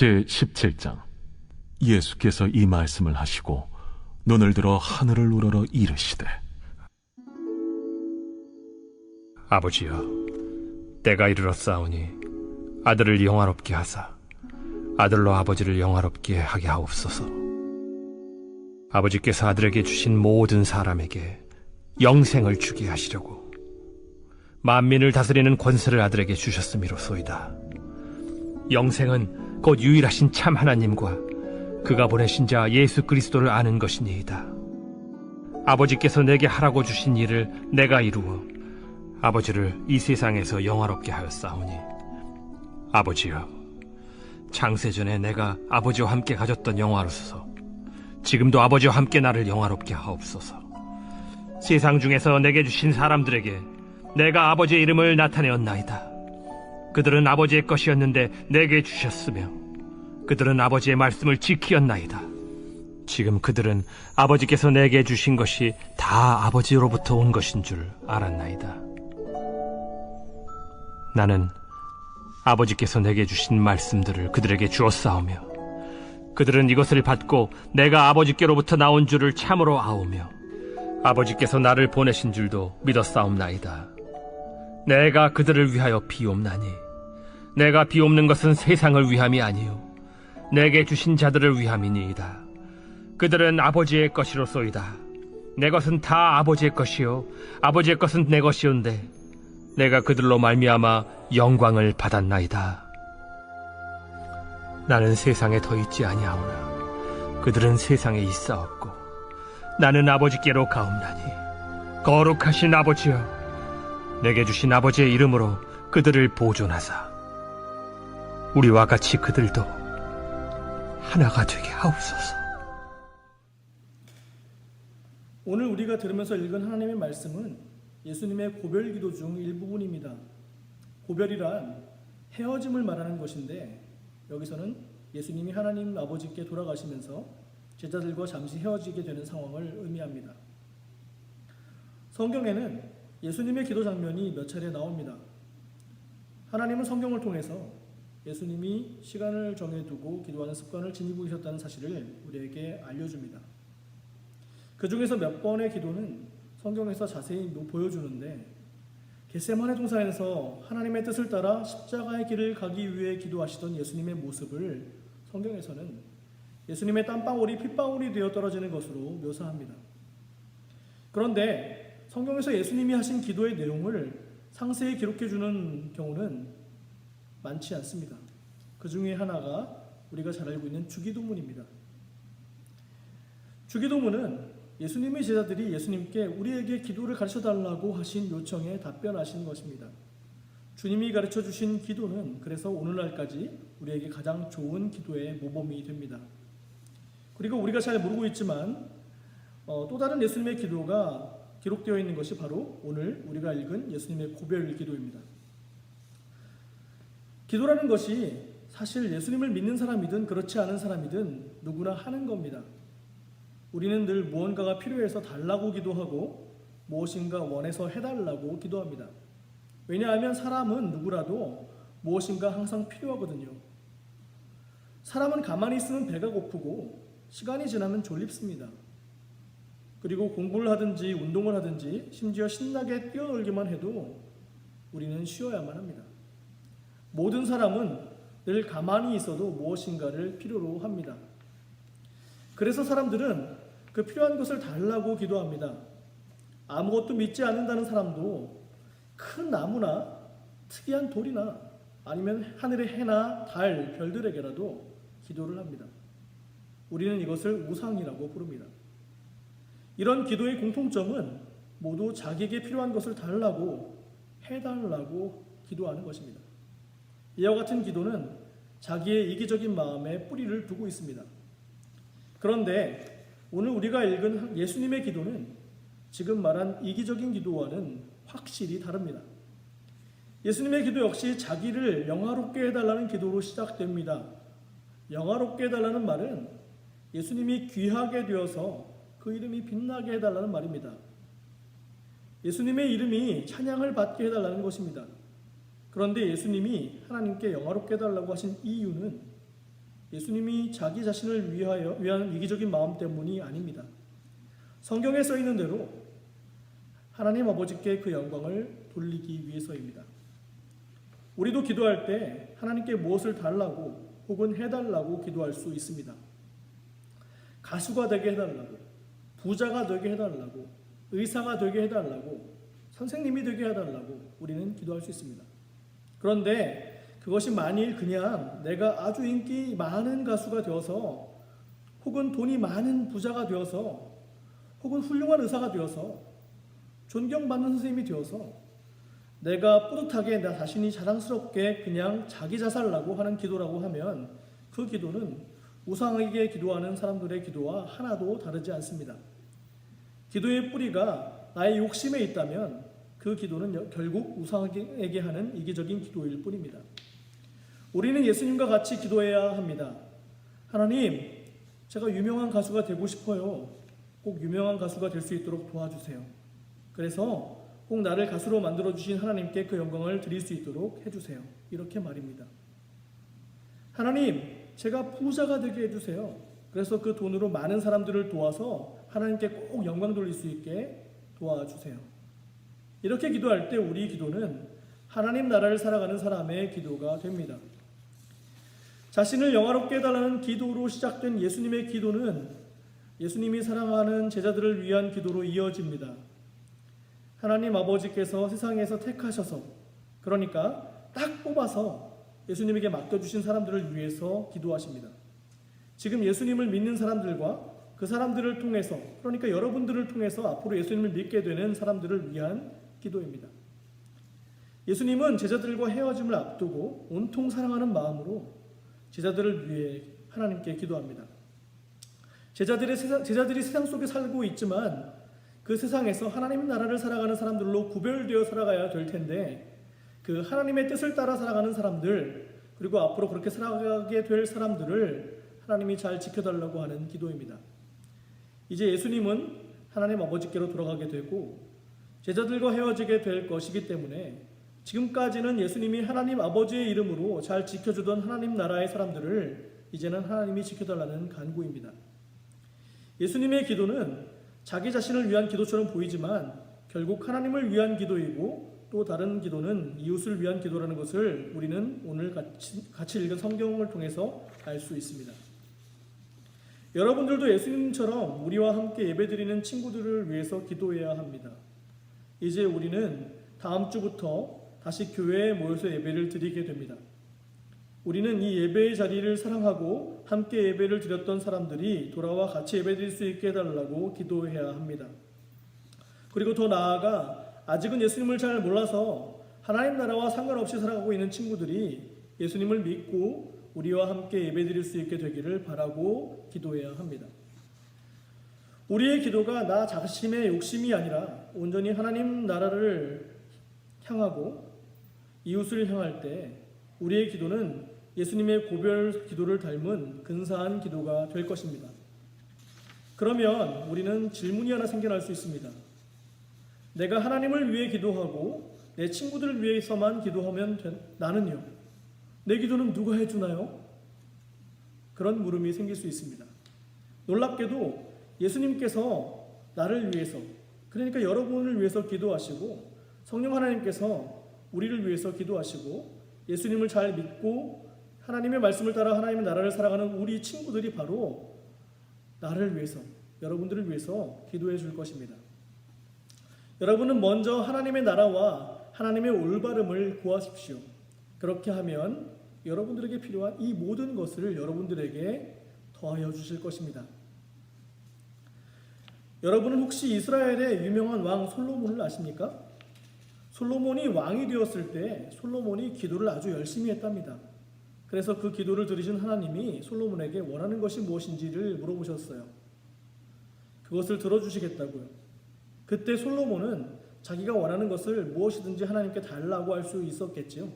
제17장. 예수께서 이 말씀을 하시고 눈을 들어 하늘을 우러러 이르시되, 아버지여, 때가 이르렀사오니 아들을 영화롭게 하사 아들로 아버지를 영화롭게 하게 하옵소서. 아버지께서 아들에게 주신 모든 사람에게 영생을 주게 하시려고 만민을 다스리는 권세를 아들에게 주셨음이로소이다. 영생은 곧 유일하신 참 하나님과 그가 보내신 자 예수 그리스도를 아는 것이니이다. 아버지께서 내게 하라고 주신 일을 내가 이루어 아버지를 이 세상에서 영화롭게 하였사오니, 아버지여, 창세전에 내가 아버지와 함께 가졌던 영화로서 지금도 아버지와 함께 나를 영화롭게 하옵소서. 세상 중에서 내게 주신 사람들에게 내가 아버지의 이름을 나타내었나이다. 그들은 아버지의 것이었는데 내게 주셨으며 그들은 아버지의 말씀을 지키었나이다. 지금 그들은 아버지께서 내게 주신 것이 다 아버지로부터 온 것인 줄 알았나이다. 나는 아버지께서 내게 주신 말씀들을 그들에게 주었사오며 그들은 이것을 받고 내가 아버지께로부터 나온 줄을 참으로 아오며 아버지께서 나를 보내신 줄도 믿었사옵나이다. 내가 그들을 위하여 비옵나니 내가 비옵는 것은 세상을 위함이 아니요 내게 주신 자들을 위함이니이다. 그들은 아버지의 것이로소이다. 내 것은 다 아버지의 것이요 아버지의 것은 내 것이온데 내가 그들로 말미암아 영광을 받았나이다. 나는 세상에 더 있지 아니하오나 그들은 세상에 있사옵고 나는 아버지께로 가옵나니 거룩하신 아버지여, 내게 주신 아버지의 이름으로 그들을 보존하사 우리와 같이 그들도 하나가 되게 하옵소서. 오늘 우리가 들으면서 읽은 하나님의 말씀은 예수님의 고별 기도 중 일부분입니다. 고별이란 헤어짐을 말하는 것인데 여기서는 예수님이 하나님 아버지께 돌아가시면서 제자들과 잠시 헤어지게 되는 상황을 의미합니다. 성경에는 예수님의 기도 장면이 몇 차례 나옵니다. 하나님은 성경을 통해서 예수님이 시간을 정해두고 기도하는 습관을 지니고 계셨다는 사실을 우리에게 알려줍니다. 그 중에서 몇 번의 기도는 성경에서 자세히 보여주는데, 겟세마네 동산에서 하나님의 뜻을 따라 십자가의 길을 가기 위해 기도하시던 예수님의 모습을 성경에서는 예수님의 땀방울이 핏방울이 되어 떨어지는 것으로 묘사합니다. 그런데 성경에서 예수님이 하신 기도의 내용을 상세히 기록해주는 경우는 많지 않습니다. 그 중에 하나가 우리가 잘 알고 있는 주기도문입니다. 주기도문은 예수님의 제자들이 예수님께 우리에게 기도를 가르쳐달라고 하신 요청에 답변하신 것입니다. 주님이 가르쳐 주신 기도는 그래서 오늘날까지 우리에게 가장 좋은 기도의 모범이 됩니다. 그리고 우리가 잘 모르고 있지만 또 다른 예수님의 기도가 기록되어 있는 것이 바로 오늘 우리가 읽은 예수님의 고별 기도입니다. 기도라는 것이 사실 예수님을 믿는 사람이든 그렇지 않은 사람이든 누구나 하는 겁니다. 우리는 늘 무언가가 필요해서 달라고 기도하고 무엇인가 원해서 해달라고 기도합니다. 왜냐하면 사람은 누구라도 무엇인가 항상 필요하거든요. 사람은 가만히 있으면 배가 고프고 시간이 지나면 졸립습니다. 그리고 공부를 하든지 운동을 하든지 심지어 신나게 뛰어놀기만 해도 우리는 쉬어야만 합니다. 모든 사람은 늘 가만히 있어도 무엇인가를 필요로 합니다. 그래서 사람들은 그 필요한 것을 달라고 기도합니다. 아무것도 믿지 않는다는 사람도 큰 나무나 특이한 돌이나 아니면 하늘의 해나 달, 별들에게라도 기도를 합니다. 우리는 이것을 우상이라고 부릅니다. 이런 기도의 공통점은 모두 자기에게 필요한 것을 달라고, 해달라고 기도하는 것입니다. 이와 같은 기도는 자기의 이기적인 마음에 뿌리를 두고 있습니다. 그런데 오늘 우리가 읽은 예수님의 기도는 지금 말한 이기적인 기도와는 확실히 다릅니다. 예수님의 기도 역시 자기를 영화롭게 해달라는 기도로 시작됩니다. 영화롭게 해달라는 말은 예수님이 귀하게 되어서 그 이름이 빛나게 해달라는 말입니다. 예수님의 이름이 찬양을 받게 해달라는 것입니다. 그런데 예수님이 하나님께 영화롭게 해달라고 하신 이유는 예수님이 자기 자신을 위한 이기적인 마음 때문이 아닙니다. 성경에 써 있는 대로 하나님 아버지께 그 영광을 돌리기 위해서입니다. 우리도 기도할 때 하나님께 무엇을 달라고 혹은 해달라고 기도할 수 있습니다. 가수가 되게 해달라고, 부자가 되게 해달라고, 의사가 되게 해달라고, 선생님이 되게 해달라고 우리는 기도할 수 있습니다. 그런데 그것이 만일 그냥 내가 아주 인기 많은 가수가 되어서 혹은 돈이 많은 부자가 되어서 혹은 훌륭한 의사가 되어서 존경받는 선생님이 되어서 내가 뿌듯하게 나 자신이 자랑스럽게 그냥 자기 자살라고 하는 기도라고 하면 그 기도는 우상에게 기도하는 사람들의 기도와 하나도 다르지 않습니다. 기도의 뿌리가 나의 욕심에 있다면 그 기도는 결국 우상에게 하는 이기적인 기도일 뿐입니다. 우리는 예수님과 같이 기도해야 합니다. 하나님, 제가 유명한 가수가 되고 싶어요. 꼭 유명한 가수가 될 수 있도록 도와주세요. 그래서 꼭 나를 가수로 만들어주신 하나님께 그 영광을 드릴 수 있도록 해주세요. 이렇게 말입니다. 하나님, 제가 부자가 되게 해주세요. 그래서 그 돈으로 많은 사람들을 도와서 하나님께 꼭 영광 돌릴 수 있게 도와주세요. 이렇게 기도할 때 우리 기도는 하나님 나라를 살아가는 사람의 기도가 됩니다. 자신을 영화롭게 해달라는 기도로 시작된 예수님의 기도는 예수님이 사랑하는 제자들을 위한 기도로 이어집니다. 하나님 아버지께서 세상에서 택하셔서, 그러니까 딱 뽑아서 예수님에게 맡겨주신 사람들을 위해서 기도하십니다. 지금 예수님을 믿는 사람들과 그 사람들을 통해서, 그러니까 여러분들을 통해서 앞으로 예수님을 믿게 되는 사람들을 위한 기도입니다. 예수님은 제자들과 헤어짐을 앞두고 온통 사랑하는 마음으로 제자들을 위해 하나님께 기도합니다. 제자들이 세상 속에 살고 있지만 그 세상에서 하나님 나라를 살아가는 사람들로 구별되어 살아가야 될 텐데, 그 하나님의 뜻을 따라 살아가는 사람들, 그리고 앞으로 그렇게 살아가게 될 사람들을 하나님이 잘 지켜달라고 하는 기도입니다. 이제 예수님은 하나님 아버지께로 돌아가게 되고 제자들과 헤어지게 될 것이기 때문에 지금까지는 예수님이 하나님 아버지의 이름으로 잘 지켜주던 하나님 나라의 사람들을 이제는 하나님이 지켜달라는 간구입니다. 예수님의 기도는 자기 자신을 위한 기도처럼 보이지만 결국 하나님을 위한 기도이고, 또 다른 기도는 이웃을 위한 기도라는 것을 우리는 오늘 같이 읽은 성경을 통해서 알 수 있습니다. 여러분들도 예수님처럼 우리와 함께 예배드리는 친구들을 위해서 기도해야 합니다. 이제 우리는 다음 주부터 다시 교회에 모여서 예배를 드리게 됩니다. 우리는 이 예배의 자리를 사랑하고 함께 예배를 드렸던 사람들이 돌아와 같이 예배드릴 수 있게 해달라고 기도해야 합니다. 그리고 더 나아가 아직은 예수님을 잘 몰라서 하나님 나라와 상관없이 살아가고 있는 친구들이 예수님을 믿고 우리와 함께 예배드릴 수 있게 되기를 바라고 기도해야 합니다. 우리의 기도가 나 자신의 욕심이 아니라 온전히 하나님 나라를 향하고 이웃을 향할 때 우리의 기도는 예수님의 고별 기도를 닮은 근사한 기도가 될 것입니다. 그러면 우리는 질문이 하나 생겨날 수 있습니다. 내가 하나님을 위해 기도하고 내 친구들을 위해서만 기도하면 나는요? 내 기도는 누가 해주나요? 그런 물음이 생길 수 있습니다. 놀랍게도 예수님께서 나를 위해서, 그러니까 여러분을 위해서 기도하시고 성령 하나님께서 우리를 위해서 기도하시고 예수님을 잘 믿고 하나님의 말씀을 따라 하나님의 나라를 살아가는 우리 친구들이 바로 나를 위해서, 여러분들을 위해서 기도해 줄 것입니다. 여러분은 먼저 하나님의 나라와 하나님의 올바름을 구하십시오. 그렇게 하면 여러분들에게 필요한 이 모든 것을 여러분들에게 더하여 주실 것입니다. 여러분은 혹시 이스라엘의 유명한 왕 솔로몬을 아십니까? 솔로몬이 왕이 되었을 때 솔로몬이 기도를 아주 열심히 했답니다. 그래서 그 기도를 들으신 하나님이 솔로몬에게 원하는 것이 무엇인지를 물어보셨어요. 그것을 들어주시겠다고요. 그때 솔로몬은 자기가 원하는 것을 무엇이든지 하나님께 달라고 할 수 있었겠지요.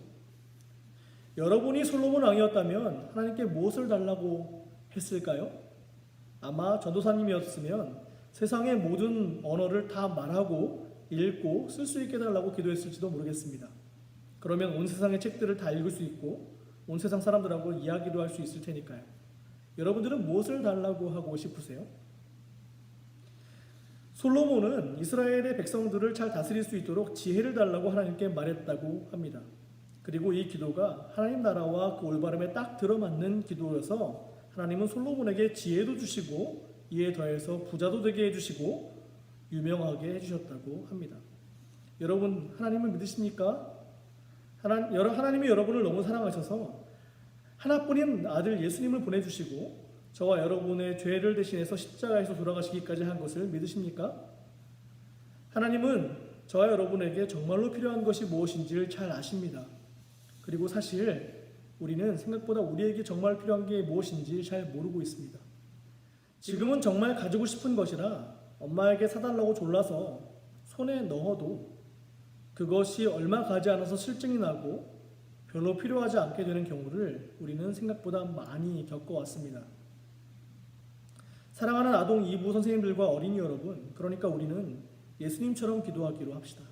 여러분이 솔로몬 왕이었다면 하나님께 무엇을 달라고 했을까요? 아마 전도사님이었으면 세상의 모든 언어를 다 말하고 읽고 쓸 수 있게 달라고 기도했을지도 모르겠습니다. 그러면 온 세상의 책들을 다 읽을 수 있고 온 세상 사람들하고 이야기도 할 수 있을 테니까요. 여러분들은 무엇을 달라고 하고 싶으세요? 솔로몬은 이스라엘의 백성들을 잘 다스릴 수 있도록 지혜를 달라고 하나님께 말했다고 합니다. 그리고 이 기도가 하나님 나라와 그 올바름에 딱 들어맞는 기도여서 하나님은 솔로몬에게 지혜도 주시고 이에 더해서 부자도 되게 해주시고 유명하게 해주셨다고 합니다. 여러분, 하나님을 믿으십니까? 하나님이 여러분을 너무 사랑하셔서 하나뿐인 아들 예수님을 보내주시고 저와 여러분의 죄를 대신해서 십자가에서 돌아가시기까지 한 것을 믿으십니까? 하나님은 저와 여러분에게 정말로 필요한 것이 무엇인지를 잘 아십니다. 그리고 사실 우리는 생각보다 우리에게 정말 필요한 게 무엇인지 잘 모르고 있습니다. 지금은 정말 가지고 싶은 것이라 엄마에게 사달라고 졸라서 손에 넣어도 그것이 얼마 가지 않아서 실증이 나고 별로 필요하지 않게 되는 경우를 우리는 생각보다 많이 겪어왔습니다. 사랑하는 아동 2부 선생님들과 어린이 여러분, 그러니까 우리는 예수님처럼 기도하기로 합시다.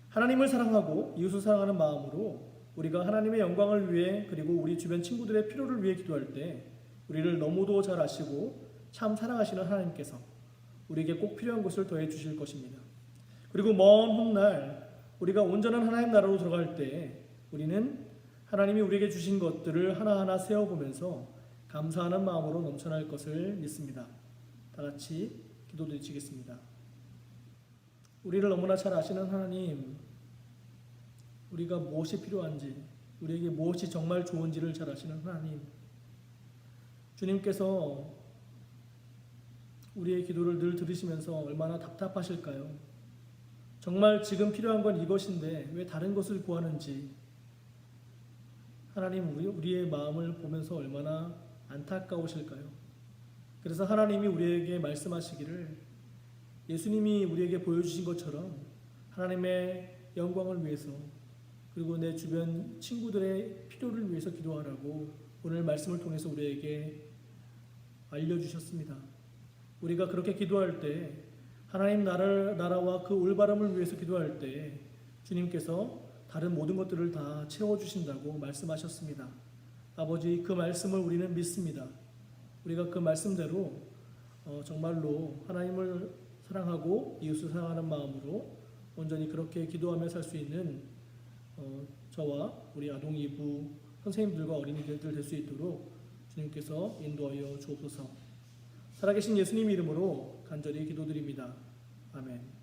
하나님을 사랑하고 이웃을 사랑하는 마음으로 우리가 하나님의 영광을 위해 그리고 우리 주변 친구들의 필요를 위해 기도할 때 우리를 너무도 잘 아시고 참 사랑하시는 하나님께서 우리에게 꼭 필요한 것을 더해 주실 것입니다. 그리고 먼 훗날 우리가 온전한 하나님 나라로 들어갈 때 우리는 하나님이 우리에게 주신 것들을 하나하나 세어보면서 감사하는 마음으로 넘쳐날 것을 믿습니다. 다 같이 기도드리겠습니다. 우리를 너무나 잘 아시는 하나님, 우리가 무엇이 필요한지, 우리에게 무엇이 정말 좋은지를 잘 아시는 하나님, 주님께서 우리의 기도를 늘 들으시면서 얼마나 답답하실까요? 정말 지금 필요한 건 이것인데 왜 다른 것을 구하는지 하나님 우리의 마음을 보면서 얼마나 안타까우실까요? 그래서 하나님이 우리에게 말씀하시기를 예수님이 우리에게 보여주신 것처럼 하나님의 영광을 위해서 그리고 내 주변 친구들의 필요를 위해서 기도하라고 오늘 말씀을 통해서 우리에게 알려주셨습니다. 우리가 그렇게 기도할 때 하나님 나라와 그 올바름을 위해서 기도할 때 주님께서 다른 모든 것들을 다 채워주신다고 말씀하셨습니다. 아버지, 그 말씀을 우리는 믿습니다. 우리가 그 말씀대로 정말로 하나님을 사랑하고 이웃을 사랑하는 마음으로 온전히 그렇게 기도하며 살 수 있는 저와 우리 아동 2부 선생님들과 어린이들 될 수 있도록 주님께서 인도하여 주옵소서. 살아계신 예수님 이름으로 간절히 기도드립니다. 아멘.